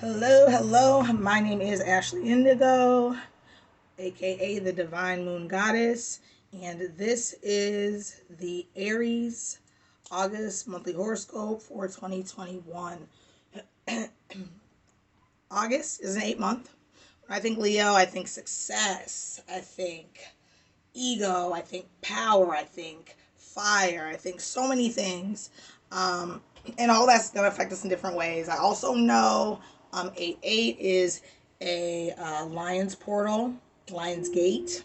Hello, hello. My name is Ashley Indigo, aka the Divine Moon Goddess, and this is the Aries August monthly horoscope for 2021. August is an 8 month. When I think Leo, I think success, I think ego, I think power, I think fire, I think so many things. Um, and all that's going to affect us in different ways. I also know 8-8 is a lion's portal, lion's gate.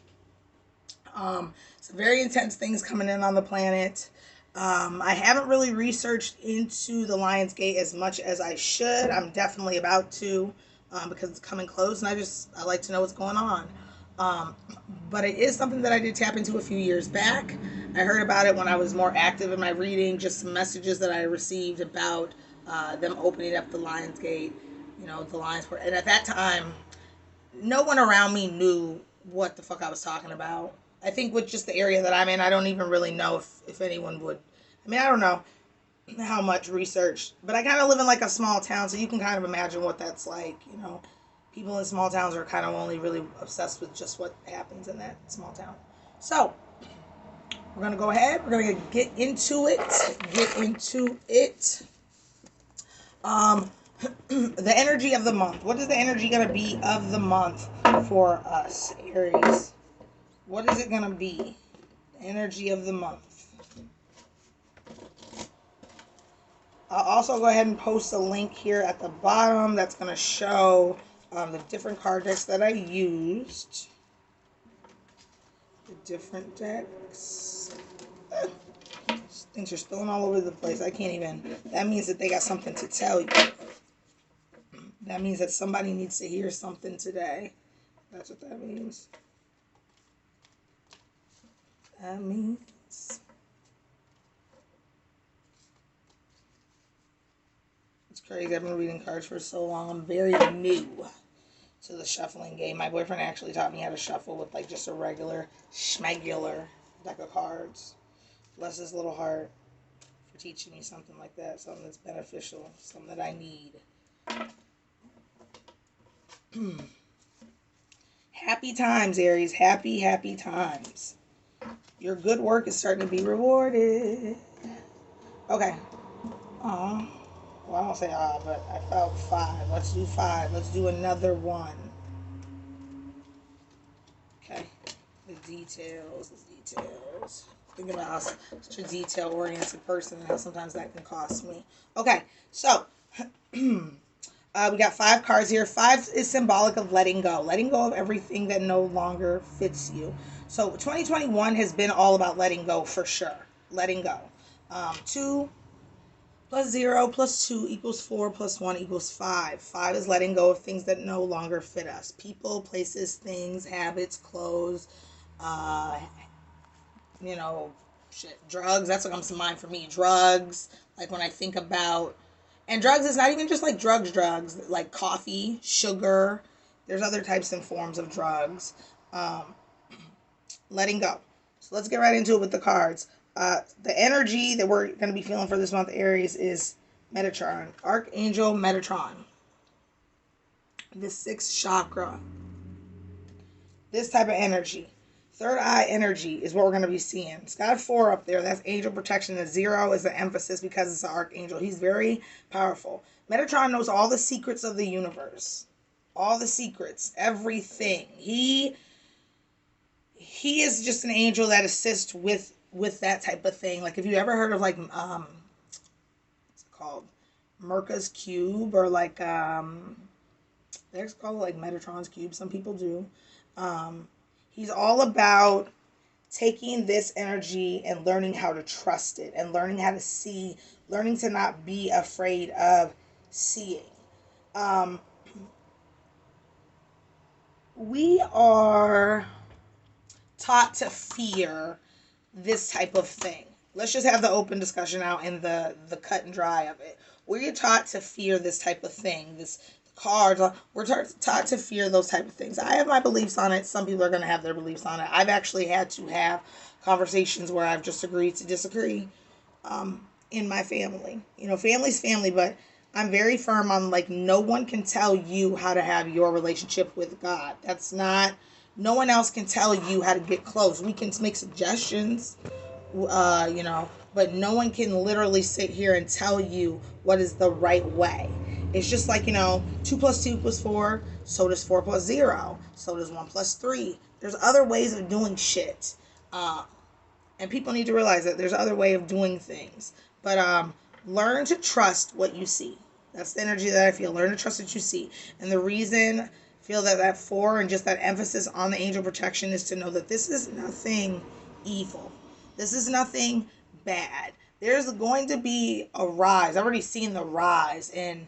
Some very intense things coming in on the planet. I haven't really researched into the Lion's Gate as much as I should. I'm definitely about to because it's coming close, and I like to know what's going on. Um, but it is something that I did tap into a few years back. I heard about it when I was more active in my reading, just some messages that I received about them opening up the Lion's Gate, the Lion's Port. And at that time, no one around me knew what the fuck I was talking about. I think with just the area that I'm in, I don't even really know if anyone would. I mean, I don't know how much research, but I kind of live in like a small town, so you can kind of imagine what that's like. People in small towns are kind of only really obsessed with just what happens in that small town. So we're gonna go ahead. We're gonna get into it. Get into it. Um, the energy of the month. What is the energy gonna be of the month for us, Aries? What is it gonna be? The energy of the month. I'll also go ahead and post a link here at the bottom that's going to show the different card decks that I used. The different decks. Things are spilling all over the place. I can't even. That means that they got something to tell you. That means that somebody needs to hear something today. That's what that means. That means. It's crazy. I've been reading cards for so long. I'm very new to the shuffling game. My boyfriend actually taught me how to shuffle with like just a regular schmegular deck of cards. Bless his little heart for teaching me something like that. Something that's beneficial. Something that I need. Happy times, Aries. Happy, happy times. Your good work is starting to be rewarded. Okay. Well, I don't say but I felt 5. Let's do 5. Let's do another one. Okay. The details. Think about how such a detail-oriented person and how sometimes that can cost me. Okay, so we got 5 cards here. 5 is symbolic of letting go of everything that no longer fits you. So 2021 has been all about letting go for sure. Letting go. 2 plus 0 plus 2 equals 4 plus 1 equals 5. 5 is letting go of things that no longer fit us. People, places, things, habits, clothes, uh, drugs. That's what comes to mind for me. Drugs, like when I think about, and drugs is not even just like drugs, like coffee, sugar. There's other types and forms of drugs. Letting go. So let's get right into it with the cards. The energy that we're going to be feeling for this month, Aries, is Metatron, Archangel Metatron. The 6th chakra. This type of energy. Third eye energy is what we're going to be seeing. It's got a 4 up there. That's angel protection. The 0 is the emphasis because it's an archangel. He's very powerful. Metatron knows all the secrets of the universe. All the secrets. Everything. He is just an angel that assists with that type of thing. Like, if you ever heard of, like, what's it called? Merca's Cube, or like, they're called, like, Metatron's Cube. Some people do. He's all about taking this energy and learning how to trust it and learning how to see, learning to not be afraid of seeing. We are taught to fear this type of thing. Let's just have the open discussion out and the cut and dry of it. We're taught to fear this type of thing. This cards. We're taught to fear those type of things. I have my beliefs on it. Some people are going to have their beliefs on it. I've actually had to have conversations where I've just agreed to disagree in my family. Family's family, but I'm very firm on, like, no one can tell you how to have your relationship with God. That's not, no one else can tell you how to get close. We can make suggestions, but no one can literally sit here and tell you what is the right way. It's just like, 2 plus 2 plus 4, so does 4 plus 0, so does 1 plus 3. There's other ways of doing shit. And people need to realize that there's other way of doing things. But learn to trust what you see. That's the energy that I feel. Learn to trust what you see. And the reason I feel that 4 and just that emphasis on the angel protection is to know that this is nothing evil. This is nothing bad. There's going to be a rise. I've already seen the rise in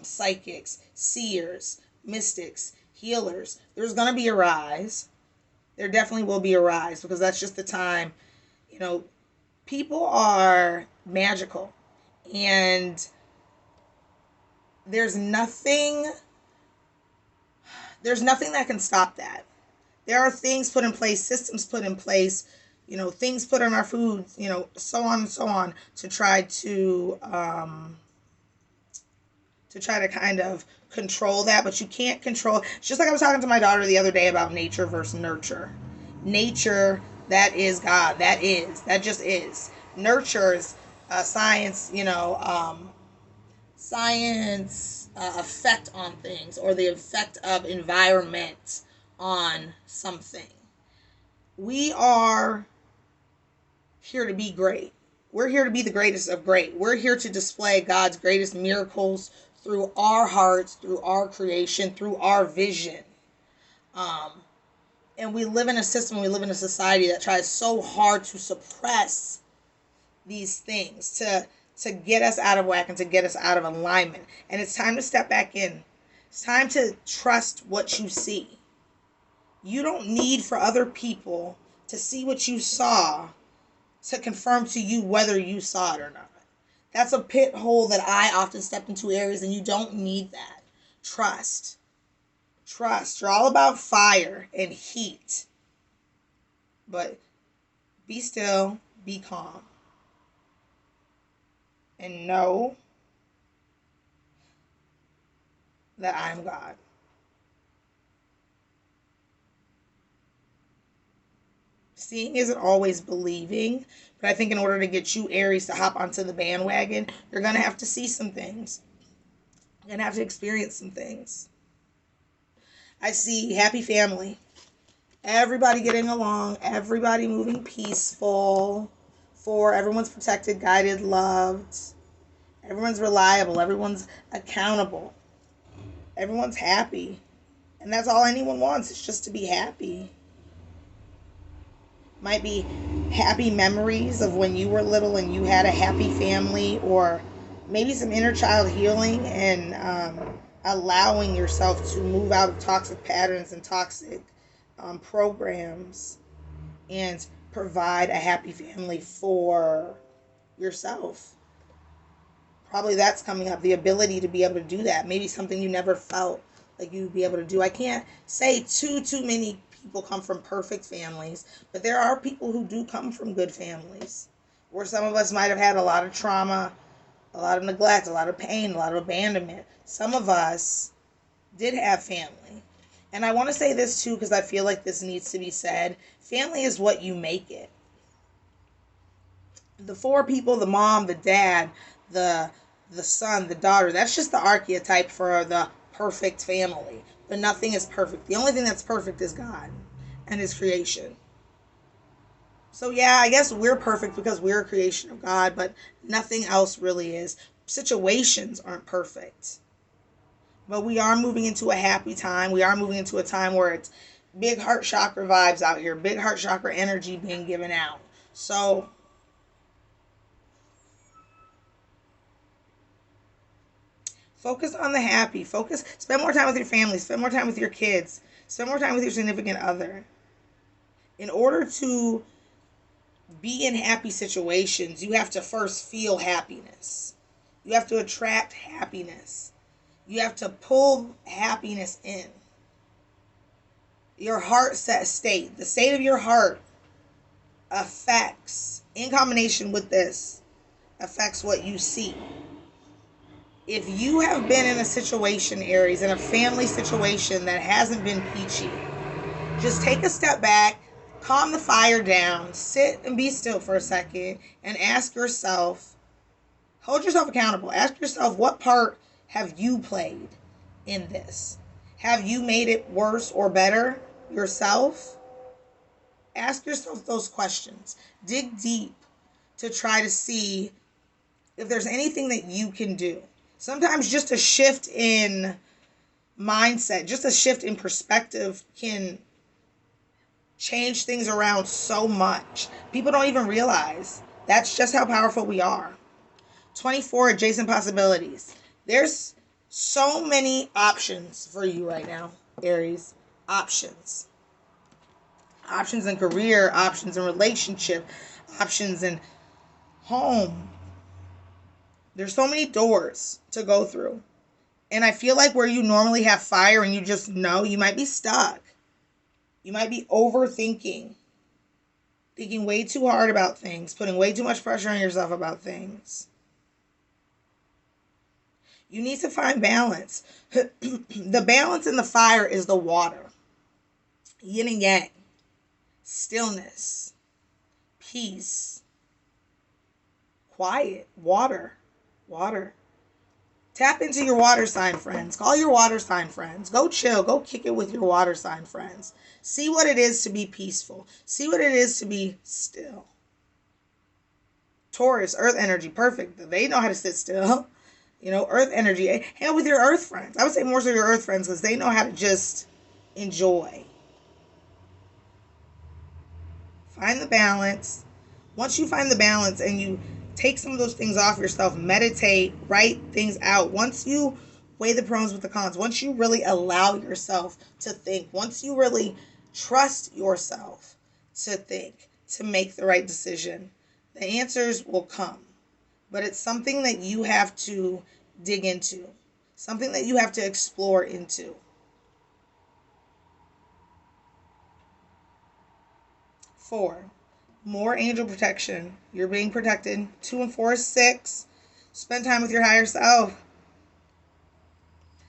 psychics, seers, mystics, healers. There's going to be a rise. There definitely will be a rise, because that's just the time. People are magical, and there's nothing that can stop that. There are things put in place, systems put in place, things put on our foods, so on and so on, to try to kind of control that. But you can't control. It's just like I was talking to my daughter the other day about nature versus nurture. Nature, that is God. That just is. Nurture is science, science effect on things, or the effect of environment on something. We are here to be great. We're here to be the greatest of great. We're here to display God's greatest miracles through our hearts, through our creation, through our vision. And we live in a system, we live in a society that tries so hard to suppress these things, to get us out of whack and to get us out of alignment. And it's time to step back in. It's time to trust what you see. You don't need for other people to see what you saw to confirm to you whether you saw it or not. That's a pit hole that I often step into, Aries, and you don't need that. Trust. You're all about fire and heat. But be still, be calm. And know that I'm God. Seeing isn't always believing, but I think in order to get you, Aries, to hop onto the bandwagon, you're going to have to see some things. You're going to have to experience some things. I see happy family. Everybody getting along. Everybody moving peaceful. 4, everyone's protected, guided, loved. Everyone's reliable. Everyone's accountable. Everyone's happy. And that's all anyone wants, is just to be happy. Might be happy memories of when you were little and you had a happy family, or maybe some inner child healing and allowing yourself to move out of toxic patterns and toxic programs and provide a happy family for yourself. Probably that's coming up, the ability to be able to do that. Maybe something you never felt like you'd be able to do. I can't say too many people come from perfect families, but there are people who do come from good families, where some of us might have had a lot of trauma, a lot of neglect, a lot of pain, a lot of abandonment. Some of us did have family. And I want to say this too, because I feel like this needs to be said. Family is what you make it. The 4 people, the mom, the dad, the son, the daughter, that's just the archetype for the perfect family. But nothing is perfect. The only thing that's perfect is God and His creation. So yeah, I guess we're perfect because we're a creation of God, but nothing else really is. Situations aren't perfect. But we are moving into a happy time. We are moving into a time where it's big heart chakra vibes out here. Big heart chakra energy being given out. So focus on the happy. Spend more time with your family. Spend more time with your kids. Spend more time with your significant other. In order to be in happy situations, you have to first feel happiness. You have to attract happiness. You have to pull happiness in. Your heart state, the state of your heart affects, in combination with this, affects what you see. If you have been in a situation, Aries, in a family situation that hasn't been peachy, just take a step back, calm the fire down, sit and be still for a second, and ask yourself, hold yourself accountable. Ask yourself, what part have you played in this? Have you made it worse or better yourself? Ask yourself those questions. Dig deep to try to see if there's anything that you can do. Sometimes just a shift in mindset, just a shift in perspective can change things around so much. People don't even realize that's just how powerful we are. 24 adjacent possibilities. There's so many options for you right now, Aries. Options. Options in career, options in relationship, options in home. There's so many doors to go through. And I feel like where you normally have fire and you just know, you might be stuck. You might be overthinking. Thinking way too hard about things. Putting way too much pressure on yourself about things. You need to find balance. The balance in the fire is the water. Yin and yang. Stillness. Peace. Quiet. Water. Water. Tap into your water sign friends. Call your water sign friends. Go chill. Go kick it with your water sign friends. See what it is to be peaceful. See what it is to be still. Taurus, earth energy, perfect. They know how to sit still. You know, earth energy. Hang out with your earth friends. I would say more so your earth friends because they know how to just enjoy. Find the balance. Once you find the balance and you take some of those things off yourself, meditate, write things out. Once you weigh the pros with the cons, once you really allow yourself to think, once you really trust yourself to think, to make the right decision, the answers will come. But it's something that you have to dig into, something that you have to explore into. 4, more angel protection. You're being protected. 2 and 4 is 6. Spend time with your higher self.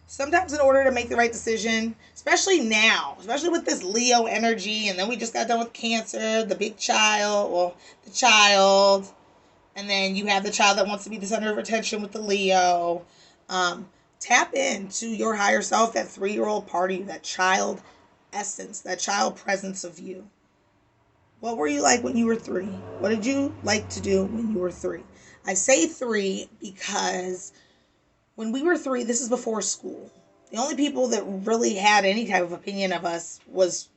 Sometimes in order to make the right decision, especially now, especially with this Leo energy, and then we just got done with Cancer, the big child, well, the child, and then you have the child that wants to be the center of attention with the Leo. Tap into your higher self, that 3-year-old part of you, that child essence, that child presence of you. What were you like when you were 3? What did you like to do when you were 3? I say 3 because when we were 3, this is before school. The only people that really had any type of opinion of us was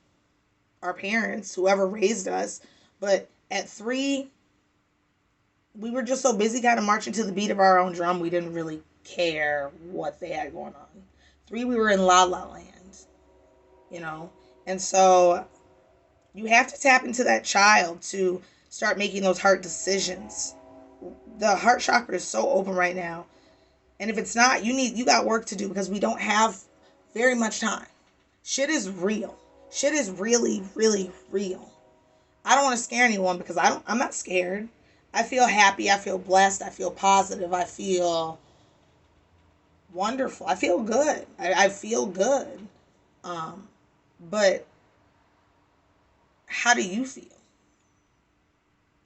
our parents, whoever raised us. But at 3, we were just so busy kind of marching to the beat of our own drum, we didn't really care what they had going on. 3, we were in La La Land, you know? And so you have to tap into that child to start making those hard decisions. The heart chakra is so open right now. And if it's not, you got work to do because we don't have very much time. Shit is real. Shit is really, really real. I don't want to scare anyone because I'm not scared. I feel happy. I feel blessed. I feel positive. I feel wonderful. I feel good. I feel good. But how do you feel?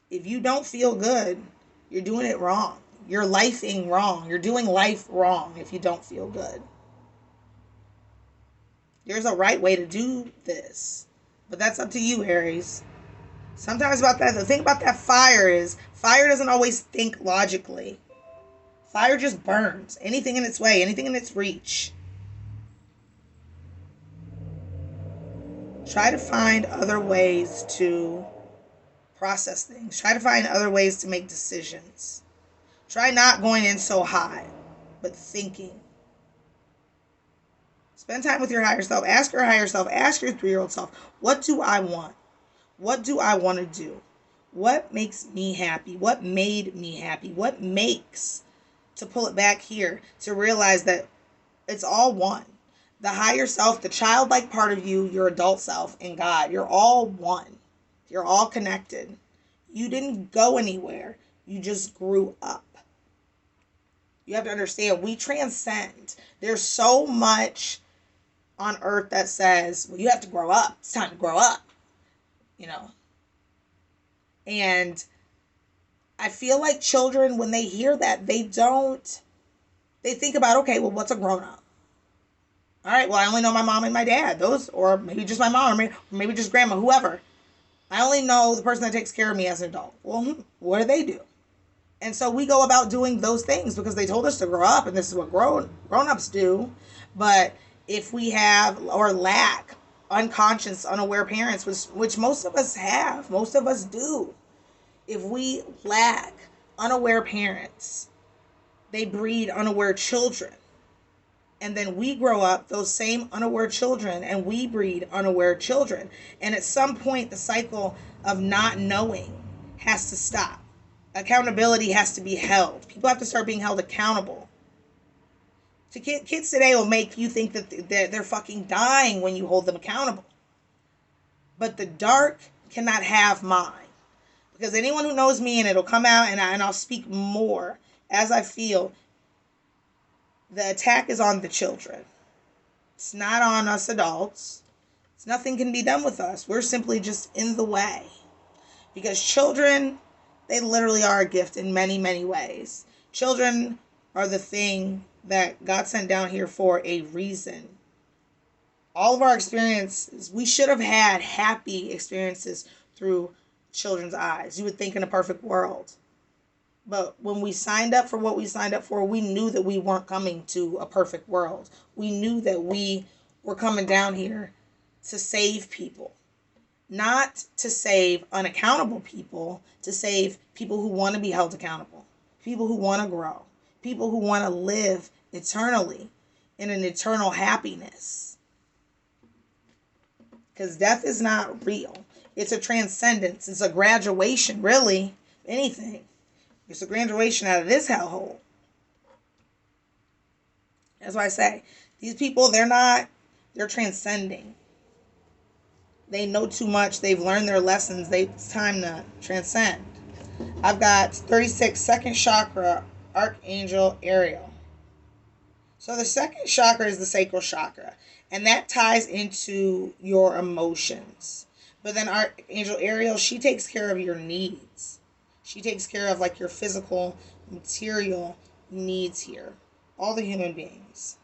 If you don't feel good, you're doing it wrong. You're lifing wrong. You're doing life wrong if you don't feel good. There's a right way to do this. But that's up to you, Aries. Sometimes the thing about that fire is, fire doesn't always think logically. Fire just burns. Anything in its way, anything in its reach. Try to find other ways to process things. Try to find other ways to make decisions. Try not going in so high, but thinking. Spend time with your higher self. Ask your higher self. Ask your 3-year-old self, what do I want? What do I want to do? What makes me happy? What made me happy? What makes, to pull it back here, to realize that it's all one. The higher self, the childlike part of you, your adult self, and God, you're all one. You're all connected. You didn't go anywhere. You just grew up. You have to understand, we transcend. There's so much on earth that says, well, you have to grow up. It's time to grow up, you know. And I feel like children, when they hear that, they think about, okay, well, what's a grown up? All right, well, I only know my mom and my dad. Those, or maybe just my mom, or maybe just grandma, whoever. I only know the person that takes care of me as an adult. Well, what do they do? And so we go about doing those things because they told us to grow up, and this is what grown-ups do. But if we have or lack unconscious, unaware parents, which most of us have, most of us do, if we lack unaware parents, they breed unaware children. And then we grow up, those same unaware children, and we breed unaware children. And at some point, the cycle of not knowing has to stop. Accountability has to be held. People have to start being held accountable. So kids today will make you think that they're fucking dying when you hold them accountable. But the dark cannot have mine. Because anyone who knows me, and it'll come out, and I'll speak more as I feel, the attack is on the children. It's not on us adults. Nothing can be done with us. We're simply just in the way. Because children, they literally are a gift in many, many ways. Children are the thing that God sent down here for a reason. All of our experiences, we should have had happy experiences through children's eyes. You would think in a perfect world. But when we signed up for what we signed up for, we knew that we weren't coming to a perfect world. We knew that we were coming down here to save people. Not to save unaccountable people, to save people who want to be held accountable, people who want to grow, people who want to live eternally in an eternal happiness. Because death is not real. It's a transcendence. It's a graduation, really. Anything. It's a graduation out of this hellhole. That's why I say, these people, they're transcending. They know too much. They've learned their lessons. It's time to transcend. I've got 36, second chakra, Archangel Ariel. So the second chakra is the sacral chakra. And that ties into your emotions. But then Archangel Ariel, she takes care of your needs. She takes care of like your physical, material needs here. All the human beings.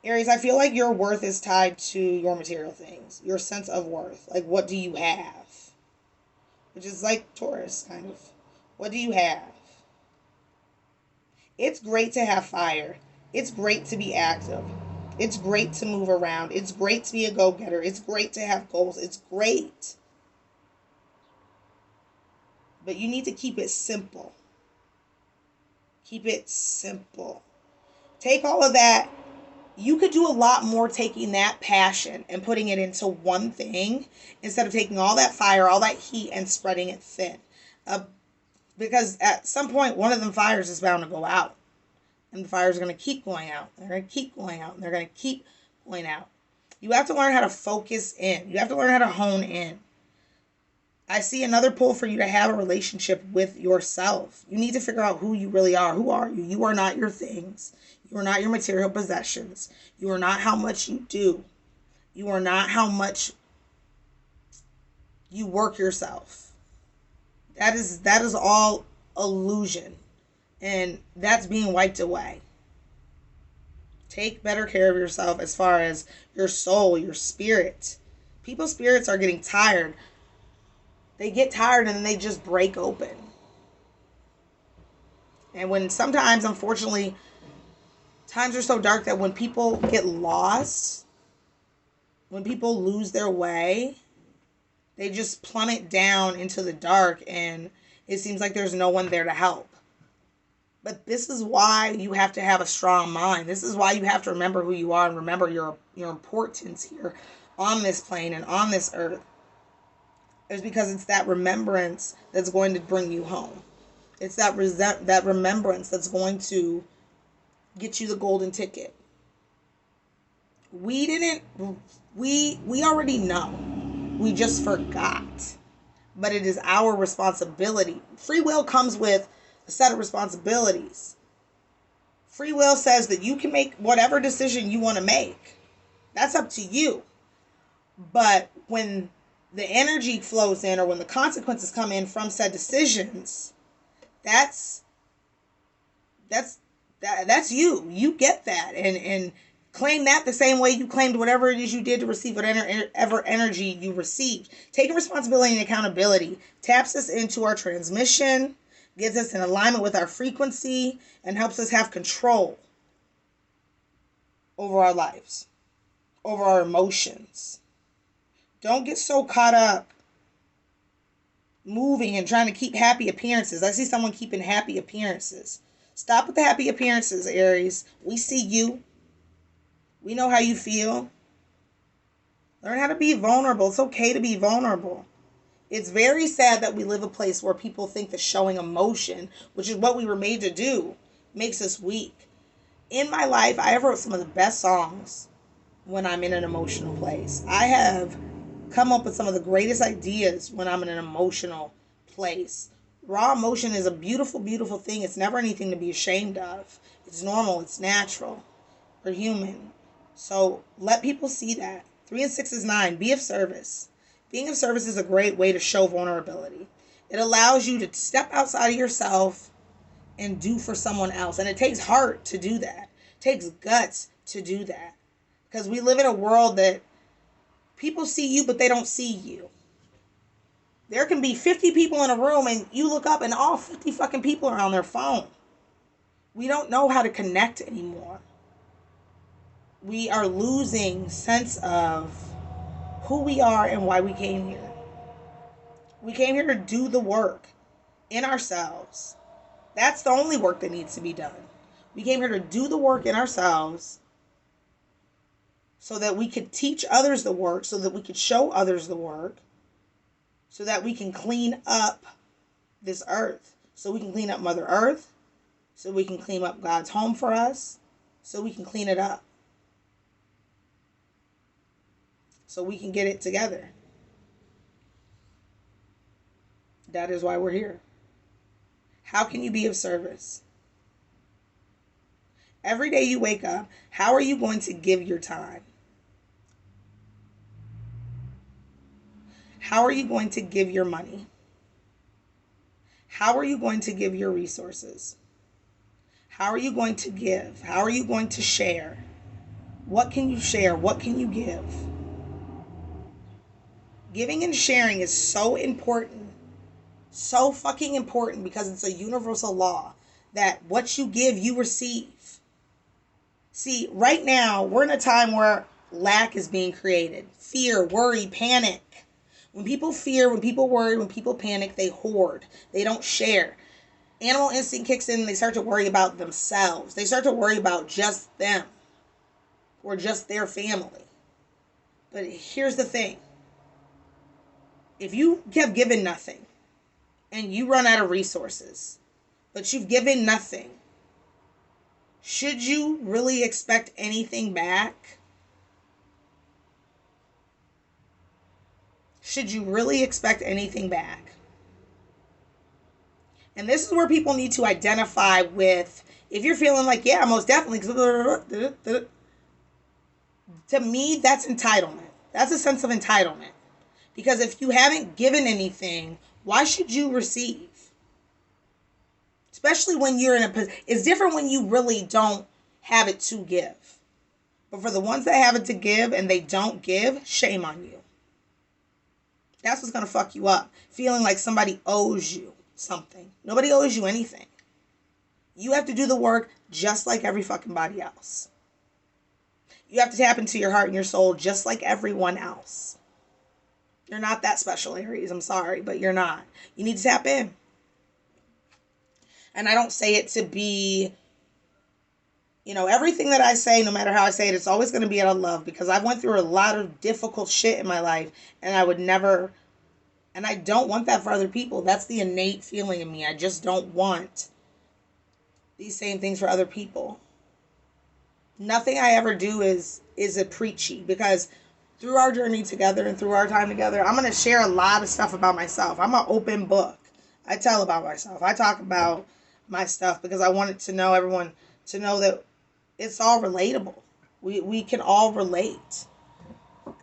Aries, I feel like your worth is tied to your material things. Your sense of worth. Like, what do you have? Which is like Taurus, kind of. What do you have? It's great to have fire. It's great to be active. It's great to move around. It's great to be a go-getter. It's great to have goals. It's great. But you need to keep it simple. Keep it simple. Take all of that. You could do a lot more taking that passion and putting it into one thing instead of taking all that fire, all that heat, and spreading it thin. Because at some point, one of them fires is bound to go out. And the fires are going to keep going out. They're going to keep going out. And they're going to keep going out. You have to learn how to focus in. You have to learn how to hone in. I see another pull for you to have a relationship with yourself. You need to figure out who you really are. Who are you? You are not your things. You are not your material possessions. You are not how much you do. You are not how much you work yourself. That is all illusion. And that's being wiped away. Take better care of yourself as far as your soul, your spirit. People's spirits are getting tired. They get tired and then they just break open. And when sometimes, unfortunately, times are so dark that when people get lost, when people lose their way, they just plummet down into the dark and it seems like there's no one there to help. But this is why you have to have a strong mind. This is why you have to remember who you are and remember your importance here on this plane and on this earth. It's because it's that remembrance that's going to bring you home. It's that remembrance that's going to get you the golden ticket. We already know. We just forgot. But it is our responsibility. Free will comes with a set of responsibilities. Free will says that you can make whatever decision you want to make. That's up to you. But when the energy flows in, or when the consequences come in from said decisions, that's you. You get that, and claim that the same way you claimed whatever it is you did to receive whatever energy you received. Taking responsibility and accountability taps us into our transmission, gets us in alignment with our frequency, and helps us have control over our lives, over our emotions. Don't get so caught up moving and trying to keep happy appearances. I see someone keeping happy appearances. Stop with the happy appearances, Aries. We see you. We know how you feel. Learn how to be vulnerable. It's okay to be vulnerable. It's very sad that we live a place where people think that showing emotion, which is what we were made to do, makes us weak. In my life, I have wrote some of the best songs when I'm in an emotional place. I have come up with some of the greatest ideas when I'm in an emotional place. Raw emotion is a beautiful, beautiful thing. It's never anything to be ashamed of. It's normal. It's natural. We're human. So let people see that. 3 and 6 is 9. Be of service. Being of service is a great way to show vulnerability. It allows you to step outside of yourself and do for someone else. And it takes heart to do that. It takes guts to do that. Because we live in a world that people see you, but they don't see you. There can be 50 people in a room and you look up and all 50 fucking people are on their phone. We don't know how to connect anymore. We are losing sense of who we are and why we came here. We came here to do the work in ourselves. That's the only work that needs to be done. We came here to do the work in ourselves so that we could teach others the work, so that we could show others the work, so that we can clean up this earth, so we can clean up Mother Earth, so we can clean up God's home for us, so we can clean it up, so we can get it together. That is why we're here. How can you be of service? Every day you wake up, how are you going to give your time? How are you going to give your money? How are you going to give your resources? How are you going to give? How are you going to share? What can you share? What can you give? Giving and sharing is so important. So fucking important, because it's a universal law that what you give, you receive. See, right now, we're in a time where lack is being created. Fear, worry, panic. When people fear, when people worry, when people panic, they hoard. They don't share. Animal instinct kicks in and they start to worry about themselves. They start to worry about just them or just their family. But here's the thing. If you have given nothing and you run out of resources, but you've given nothing, should you really expect anything back? Should you really expect anything back? And this is where people need to identify with, if you're feeling like, yeah, most definitely. To me, that's entitlement. That's a sense of entitlement. Because if you haven't given anything, why should you receive? Especially when you're in a position. It's different when you really don't have it to give. But for the ones that have it to give and they don't give, shame on you. That's what's going to fuck you up. Feeling like somebody owes you something. Nobody owes you anything. You have to do the work just like every fucking body else. You have to tap into your heart and your soul just like everyone else. You're not that special, Aries. I'm sorry, but you're not. You need to tap in. And I don't say it to be, everything that I say, no matter how I say it, it's always going to be out of love, because I've went through a lot of difficult shit in my life, and I would never, and I don't want that for other people. That's the innate feeling in me. I just don't want these same things for other people. Nothing I ever do is a preachy, because through our journey together and through our time together, I'm going to share a lot of stuff about myself. I'm an open book. I tell about myself. I talk about my stuff because I wanted to know everyone to know that it's all relatable. We can all relate.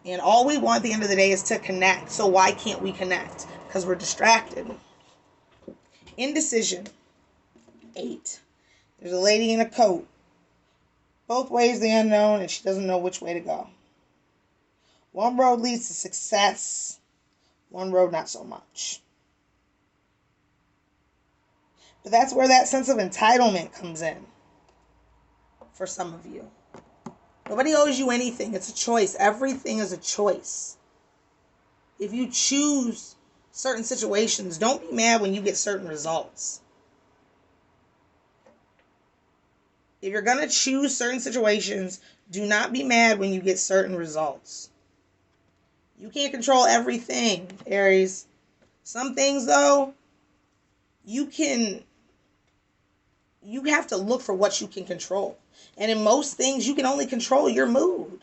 And all we want at the end of the day is to connect. So why can't we connect? Because we're distracted. Indecision. 8. There's a lady in a coat. Both ways the unknown, and she doesn't know which way to go. One road leads to success. One road not so much. But that's where that sense of entitlement comes in. For some of you. Nobody owes you anything. It's a choice. Everything is a choice. If you choose certain situations, don't be mad when you get certain results. If you're going to choose certain situations, do not be mad when you get certain results. You can't control everything, Aries. Some things, though, you have to look for what you can control. And in most things, you can only control your mood.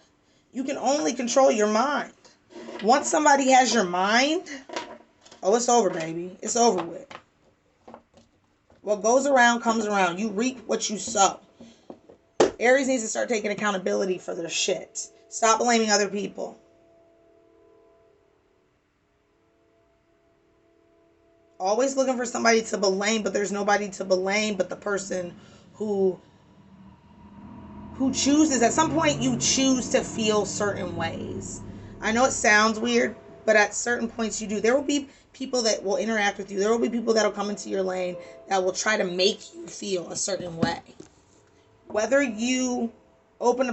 You can only control your mind. Once somebody has your mind, oh, it's over, baby. It's over with. What goes around comes around. You reap what you sow. Aries needs to start taking accountability for their shit. Stop blaming other people. Always looking for somebody to blame, but there's nobody to blame but the person who chooses. At some point, you choose to feel certain ways. I know it sounds weird, but at certain points you do. There will be people that will interact with you. There will be people that will come into your lane that will try to make you feel a certain way. Whether you open